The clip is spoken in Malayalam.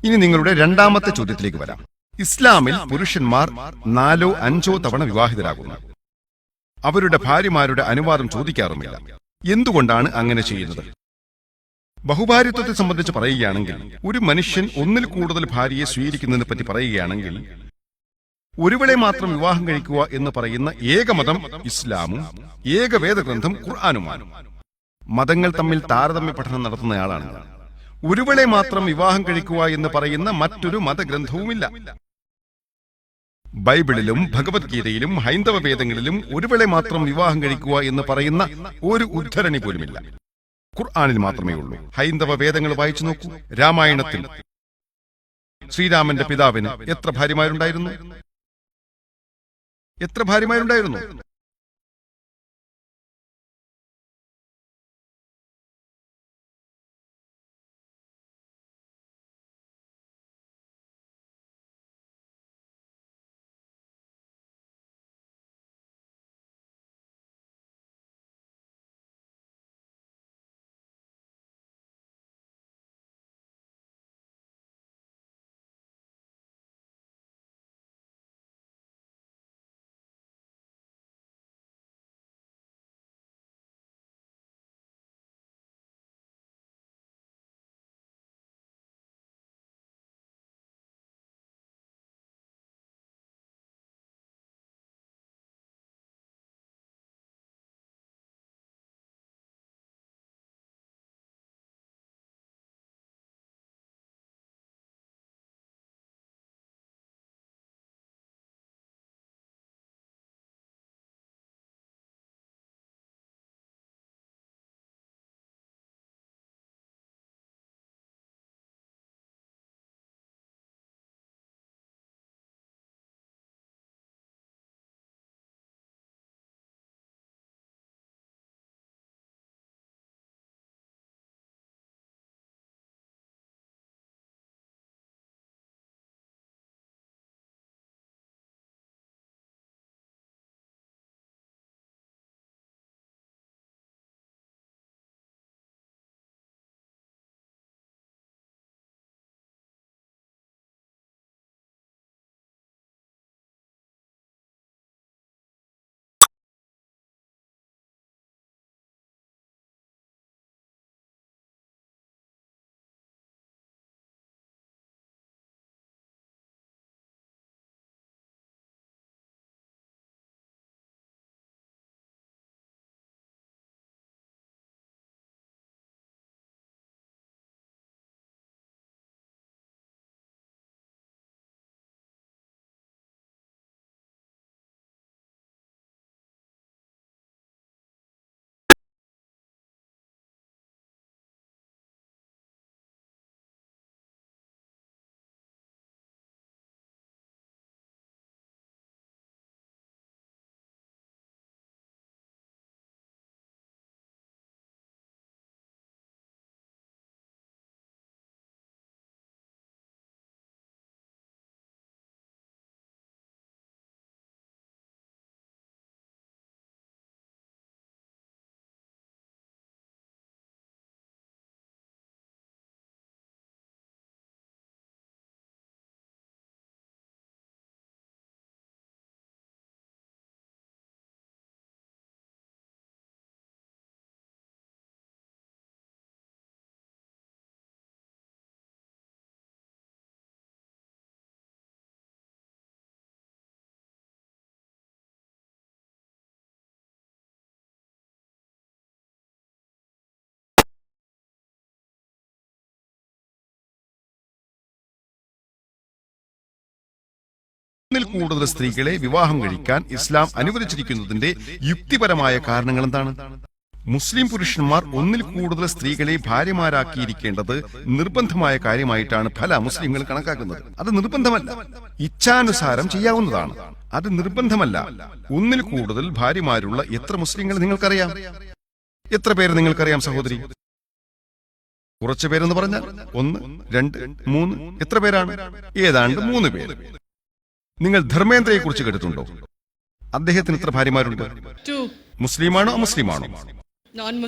ഇനി നിങ്ങളുടെ രണ്ടാമത്തെ ചോദ്യത്തിലേക്ക് വരാം. ഇസ്ലാമിൽ പുരുഷന്മാർ 4 or 5 തവണ വിവാഹിതരാകുന്നു. അവരുടെ ഭാര്യമാരുടെ അനുവാദം ചോദിക്കാറുമില്ല. എന്തുകൊണ്ടാണ് അങ്ങനെ ചെയ്യുന്നത്? ബഹുഭാര്യത്വത്തെ സംബന്ധിച്ച് പറയുകയാണെങ്കിൽ, ഒരു മനുഷ്യൻ ഒന്നിൽ കൂടുതൽ ഭാര്യയെ സ്വീകരിക്കുന്നതിനെ പറ്റി പറയുകയാണെങ്കിൽ, ഒരുവളെ മാത്രം വിവാഹം കഴിക്കുക എന്ന് പറയുന്ന ഏകമതം ഇസ്ലാമും ഏക വേദഗ്രന്ഥം ഖുർആനുമാണ്. മതങ്ങൾ തമ്മിൽ താരതമ്യ പഠനം നടത്തുന്നയാളാണ്. ഒരുവളെ മാത്രം വിവാഹം കഴിക്കുക എന്ന് പറയുന്ന മറ്റൊരു മതഗ്രന്ഥവുമില്ല. ബൈബിളിലും ഭഗവത്ഗീതയിലും ഹൈന്ദവ വേദങ്ങളിലും ഒരുവളെ മാത്രം വിവാഹം കഴിക്കുക എന്ന് പറയുന്ന ഒരു ഉദ്ധരണി പോലുമില്ല. ഖുർആനിൽ മാത്രമേ ഉള്ളൂ. ഹൈന്ദവ വേദങ്ങൾ വായിച്ചു നോക്കൂ. രാമായണത്തിൽ ശ്രീരാമന്റെ പിതാവിന് എത്ര ഭാര്യമാരുണ്ടായിരുന്നു? ഒന്നിൽ കൂടുതൽ സ്ത്രീകളെ വിവാഹം കഴിക്കാൻ ഇസ്ലാം അനുവദിച്ചിരിക്കുന്നതിന്റെ യുക്തിപരമായ കാരണങ്ങൾ എന്താണ്? മുസ്ലിം പുരുഷന്മാർ ഒന്നിൽ കൂടുതൽ സ്ത്രീകളെ ഭാര്യമാരാക്കിയിരിക്കേണ്ടത് നിർബന്ധമായ കാര്യമായിട്ടാണ് പല മുസ്ലിങ്ങൾ കണക്കാക്കുന്നത്. അത് നിർബന്ധമല്ല, ഇച്ഛാനുസാരം ചെയ്യാവുന്നതാണ്. അത് നിർബന്ധമല്ല. ഒന്നിൽ കൂടുതൽ ഭാര്യമാരുള്ള എത്ര മുസ്ലിങ്ങൾ നിങ്ങൾക്കറിയാം? എത്ര പേര് നിങ്ങൾക്കറിയാം സഹോദരി? കുറച്ചു പേരെന്ന് പറഞ്ഞാൽ 1, 2, 3 എത്ര പേരാണ്? ഏതാണ്ട് 3 പേര്. നിങ്ങൾ ധർമ്മേന്ദ്രയെ കുറിച്ച് കേട്ടിട്ടുണ്ടോ? അദ്ദേഹത്തിന് എത്ര ഭാര്യമാരുണ്ട്? Two. മുസ്ലിമാണോ അമുസ്ലിമാണോ?